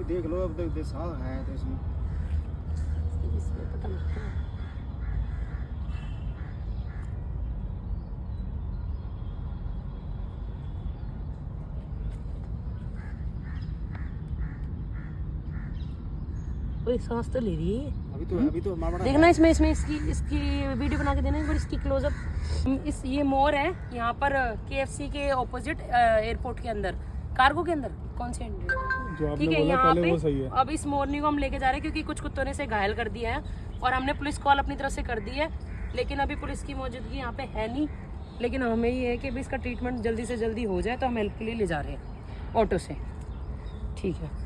भी देख लो, अब देख साफ है तो इसमें पता लगता है। ओए सांस तो ले रही है अभी तो मामड़ा देखना। इसमें इसकी वीडियो बना के देना एक बार, इसकी क्लोजअप। ये मोर है यहाँ पर KFC के ऑपोजिट एयरपोर्ट के अंदर, कार्गो के अंदर। कौन से ठीक है यहाँ पे। अब इस मोरनी को हम लेके जा रहे हैं क्योंकि कुछ कुत्तों ने इसे घायल कर दिया है और हमने पुलिस कॉल अपनी तरफ से कर दी है, लेकिन अभी पुलिस की मौजूदगी यहाँ पे है नहीं। लेकिन हमें ये है कि अभी इसका ट्रीटमेंट जल्दी से जल्दी हो जाए, तो हम हेल्प के लिए ले जा रहे हैं ऑटो से। ठीक है।